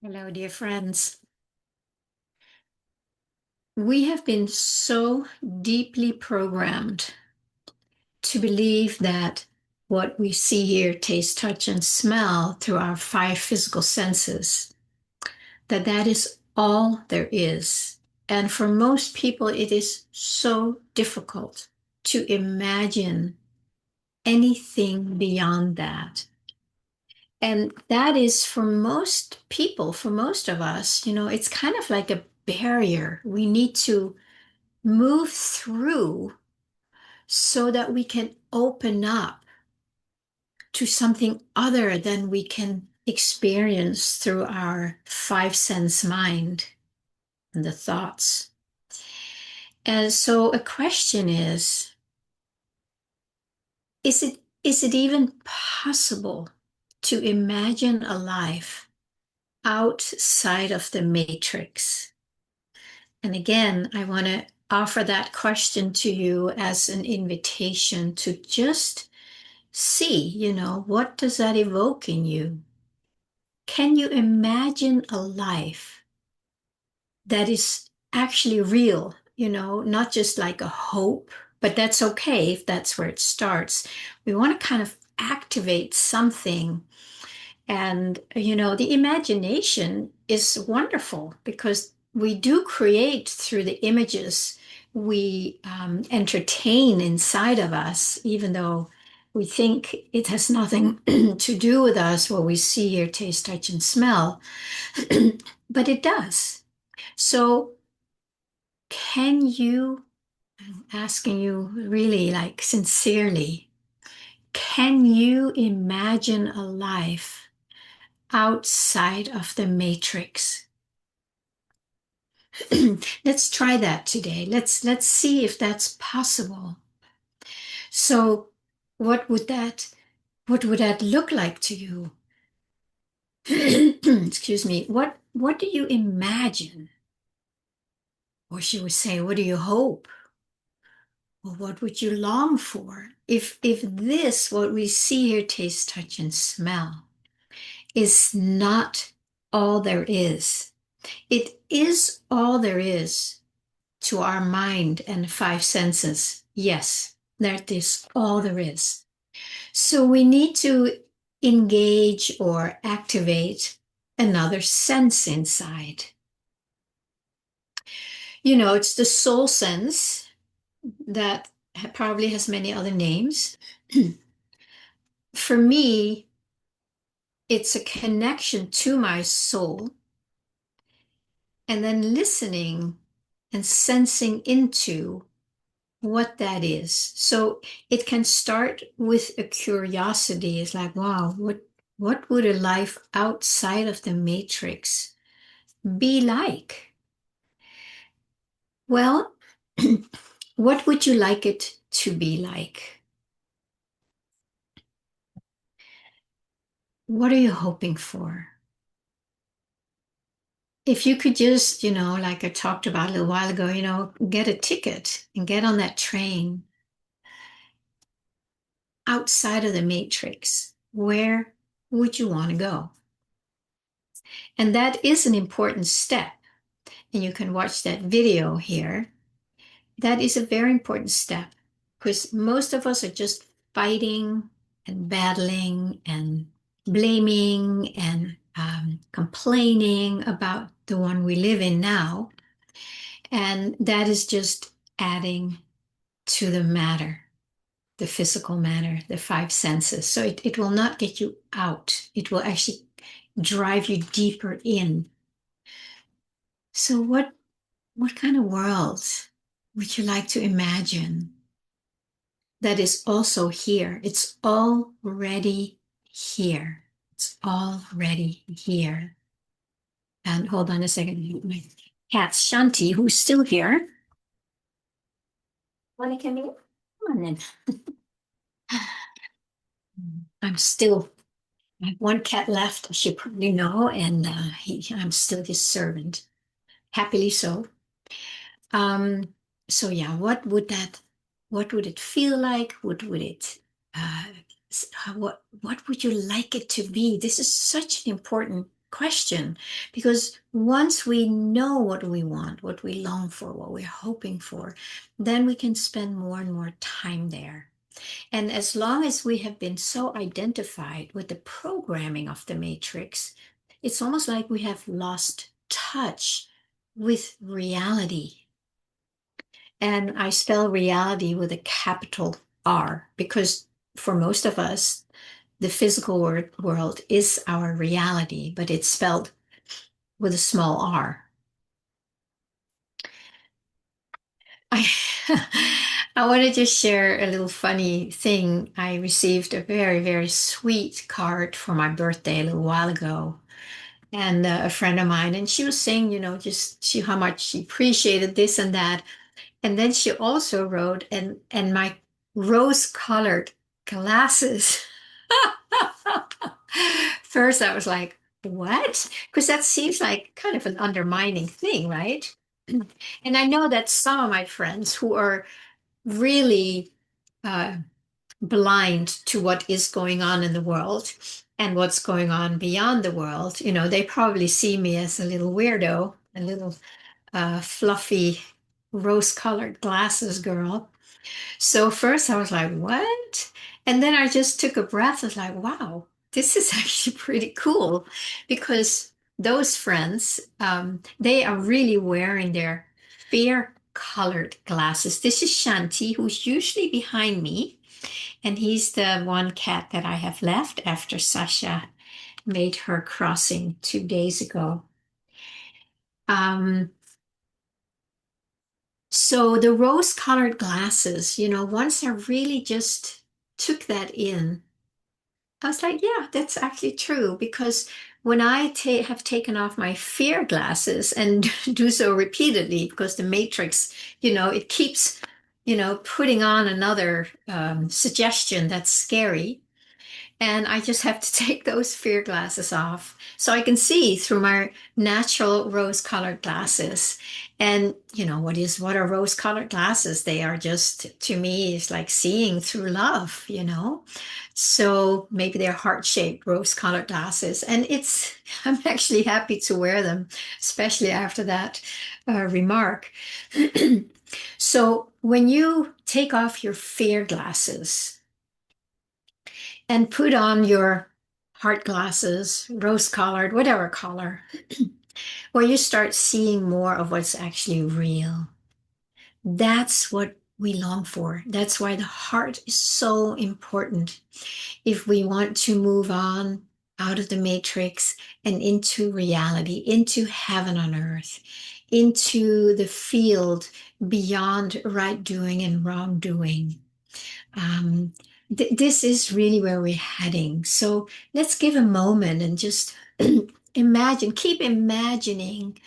Hello, dear friends. We have been so deeply programmed to believe that what we see, hear, taste, touch, and smell through our five physical senses, that is all there is. And for most people, it is so difficult to imagine anything beyond that. And that is for most people, for most of us, it's kind of like a barrier we need to move through so that we can open up to something other than we can experience through our five sense mind and the thoughts. And so a question is it even possible to imagine a life outside of the matrix? And again, I want to offer that question to you as an invitation to just see, what does that evoke in you? Can you imagine a life that is actually real, not just like a hope, but that's okay if that's where it starts. We want to kind of activate something. And, the imagination is wonderful because we do create through the images we entertain inside of us, even though we think it has nothing to do with us, what we see, hear, taste, touch, and smell. But it does. So, can you, I'm asking you really like sincerely, can you imagine a life outside of the matrix? Let's try that today. Let's see if that's possible. So what would that look like to you? Excuse me. What do you imagine? Or should we say, what do you hope? Or what would you long for? If this, what we see, hear, taste, touch, and smell, is not all there is. It is all there is to our mind and five senses. Yes, that is all there is. So we need to engage or activate another sense inside. It's the soul sense that probably has many other names. For me, it's a connection to my soul and then listening and sensing into what that is. So it can start with a curiosity. It's like, wow, what would a life outside of the matrix be like? Well, what would you like it to be like? What are you hoping for? If you could just, like I talked about a little while ago, get a ticket and get on that train outside of the matrix, where would you want to go? And that is an important step. And you can watch that video here. That is a very important step because most of us are just fighting and battling and blaming and complaining about the one we live in now. And that is just adding to the matter, the physical matter, the five senses. So it will not get you out. It will actually drive you deeper in. So what kind of world would you like to imagine that is also here? It's already here. It's already here. And hold on a second. My cat Shanti, who's still here. Want to come in? Come on in. I'm still, I have one cat left, as you probably know, and I'm still his servant. Happily so. Um, so yeah, what would it feel like? Uh, what would you like it to be? This is such an important question, because once we know what we want, what we long for, what we're hoping for, then we can spend more and more time there. And as long as we have been so identified with the programming of the matrix, it's almost like we have lost touch with reality. And I spell reality with a capital R because for most of us, the physical world is our reality, but it's spelled with a small r. I I want to just share a little funny thing. I received a very, very sweet card for my birthday a little while ago, and a friend of mine, and she was saying, just how much she appreciated this and that. And then she also wrote, and my rose-colored glasses. First, I was like, what? Because that seems like kind of an undermining thing, right? And I know that some of my friends who are really uh, blind to what is going on in the world and what's going on beyond the world, they probably see me as a little weirdo, a little fluffy rose-colored glasses girl. So first I was like, what? And then I just took a breath. I was like, wow, this is actually pretty cool because those friends, they are really wearing their fair colored glasses. This is Shanti, who's usually behind me, and he's the one cat that I have left after Sasha made her crossing 2 days ago. Um, so the rose-colored glasses, once I really just took that in, I was like, yeah, that's actually true. Because when I have taken off my fear glasses and do so repeatedly, because the matrix, it keeps, putting on another suggestion that's scary. And I just have to take those fear glasses off so I can see through my natural rose-colored glasses. And what are rose-colored glasses? They are just, to me, it's like seeing through love. So maybe they're heart-shaped rose-colored glasses. And I'm actually happy to wear them, especially after that remark. So when you take off your fear glasses, and put on your heart glasses, rose colored, whatever color, where you start seeing more of what's actually real. That's what we long for. That's why the heart is so important. If we want to move on out of the matrix and into reality, into heaven on earth, into the field beyond right doing and wrongdoing. This is really where we're heading. So let's give a moment and just imagine, keep imagining,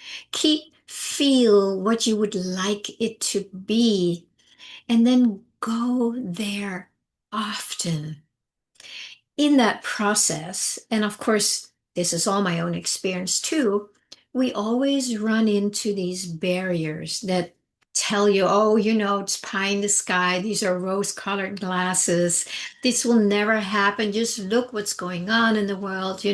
feel what you would like it to be, and then go there often. In that process, and of course, this is all my own experience too, we always run into these barriers that tell you, oh, it's pie in the sky. These are rose-colored glasses. This will never happen. Just look what's going on in the world.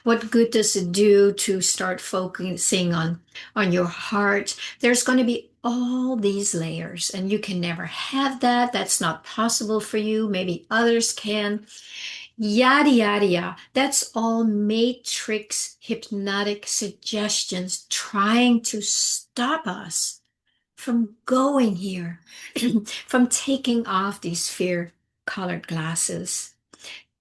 What good does it do to start focusing on your heart? There's going to be all these layers, and you can never have that. That's not possible for you. Maybe others can. Yada, yada, yada. That's all matrix hypnotic suggestions trying to stop us from going here, from taking off these fear colored glasses.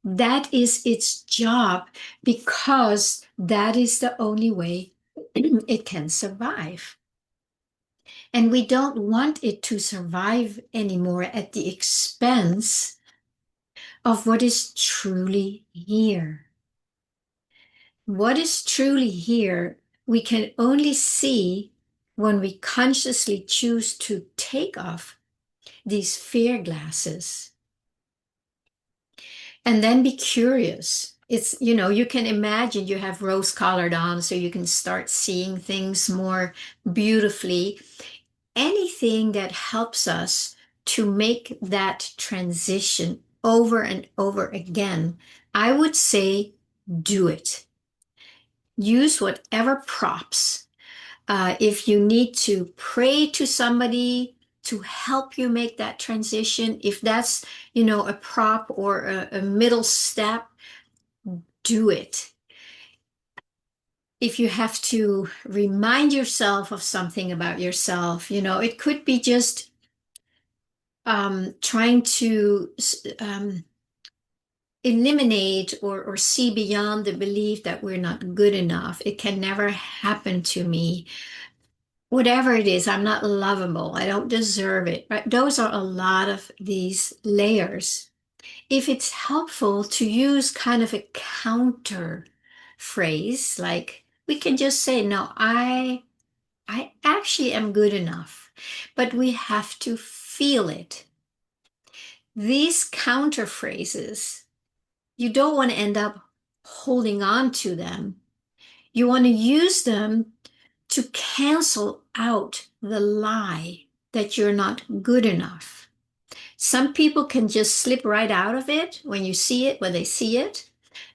That is its job because that is the only way it can survive. And we don't want it to survive anymore at the expense of what is truly here. What is truly here, we can only see when we consciously choose to take off these fear glasses and then be curious. You can imagine you have rose colored on so you can start seeing things more beautifully. Anything that helps us to make that transition over and over again, I would say do it. use whatever props. If you need to pray to somebody to help you make that transition, if that's, a prop or a middle step, do it. If you have to remind yourself of something about yourself, it could be just trying to eliminate or see beyond the belief that we're not good enough. It can never happen to me. Whatever it is, I'm not lovable. I don't deserve it. Right? Those are a lot of these layers. If it's helpful to use kind of a counter phrase, like we can just say, no, I actually am good enough, but we have to feel it. These counter phrases, you don't want to end up holding on to them. You want to use them to cancel out the lie that you're not good enough. Some people can just slip right out of it when you see it, when they see it.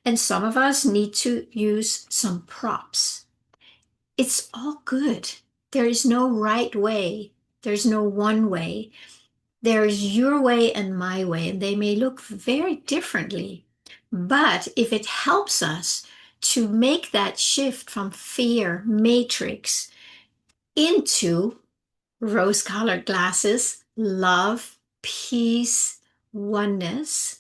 And some of us need to use some props. It's all good. There is no right way. There's no one way. There's your way and my way, and they may look very differently. But if it helps us to make that shift from fear matrix into rose-colored glasses, love, peace, oneness,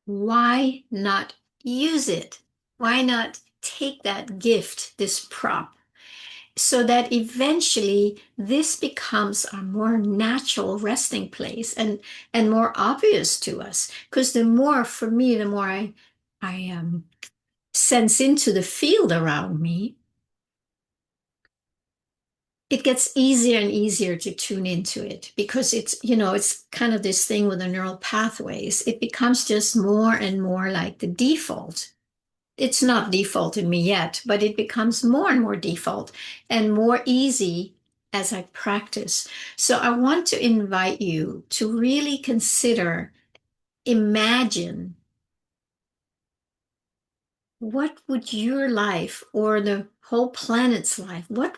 why not use it? Why not take that gift, this prop, so that eventually this becomes a more natural resting place and more obvious to us? Because the more, for me, the more I sense into the field around me, it gets easier and easier to tune into it because it's kind of this thing with the neural pathways. It becomes just more and more like the default. It's not default in me yet, but it becomes more and more default and more easy as I practice. So I want to invite you to really consider, imagine, what would your life or the whole planet's life, what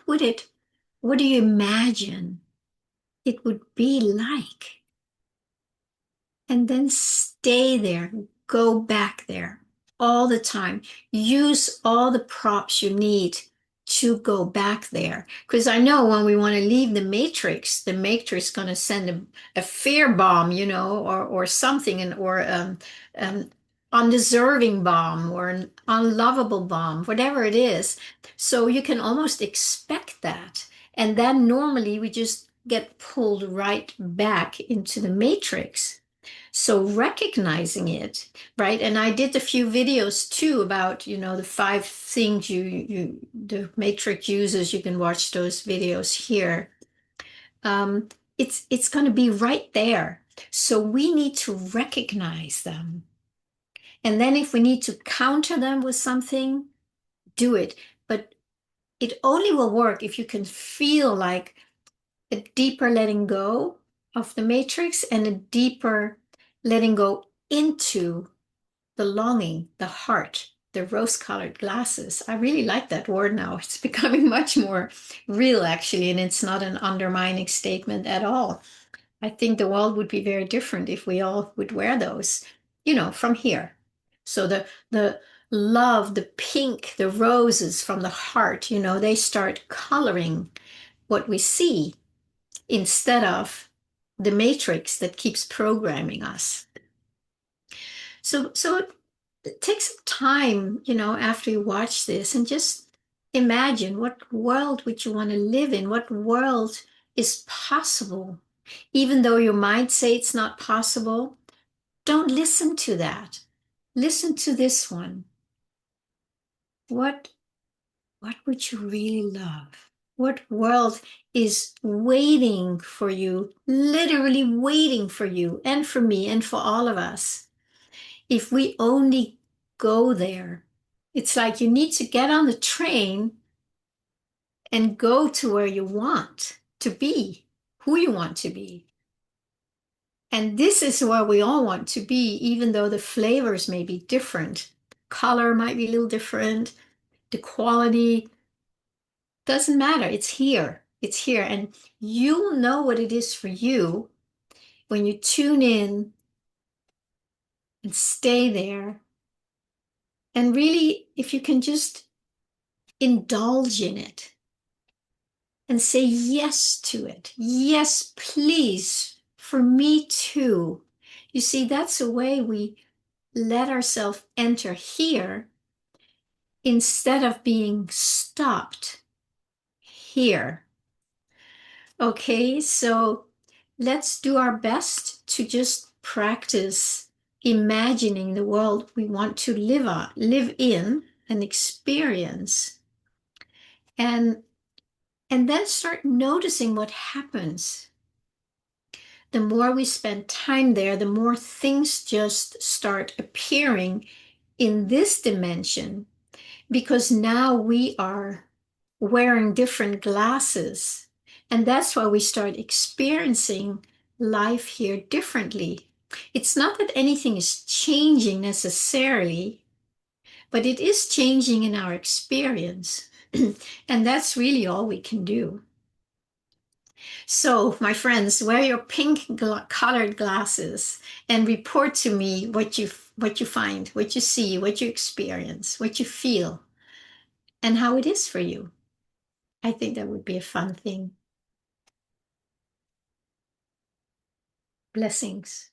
do you imagine it would be like? And then stay there, go back there all the time. Use all the props you need to go back there. Because I know when we want to leave the matrix is going to send a fear bomb, or something, or um, undeserving bomb or an unlovable bomb, whatever it is. So you can almost expect that. And then normally we just get pulled right back into the matrix. So recognizing it, right? And I did a few videos too about, the 5 things the matrix uses. You can watch those videos here. It's going to be right there. So we need to recognize them. And then if we need to counter them with something, do it. But it only will work if you can feel like a deeper letting go of the matrix and a deeper letting go into the longing, the heart, the rose-colored glasses. I really like that word now. It's becoming much more real, actually, and it's not an undermining statement at all. I think the world would be very different if we all would wear those, from here. So the love, the pink, the roses from the heart, they start coloring what we see instead of the matrix that keeps programming us. So take some time, after you watch this and just imagine, what world would you want to live in? What world is possible? Even though your might say it's not possible, don't listen to that. Listen to this one. What would you really love? What world is waiting for you, literally waiting for you and for me and for all of us? If we only go there, it's like you need to get on the train and go to where you want to be, who you want to be. And this is where we all want to be, even though the flavors may be different. Color might be a little different. the quality, doesn't matter. It's here. It's here. And you'll know what it is for you when you tune in and stay there. And really, if you can just indulge in it and say yes to it. Yes, please, for me too. You see, that's a way we let ourselves enter here instead of being stopped here. Okay, so let's do our best to just practice imagining the world we want to live in and experience. And then start noticing what happens. The more we spend time there, the more things just start appearing in this dimension, because now we are wearing different glasses. And that's why we start experiencing life here differently. It's not that anything is changing necessarily, but it is changing in our experience. And that's really all we can do. So, my friends, wear your pink colored glasses and report to me what you find, what you see, what you experience, what you feel, and how it is for you. I think that would be a fun thing. Blessings.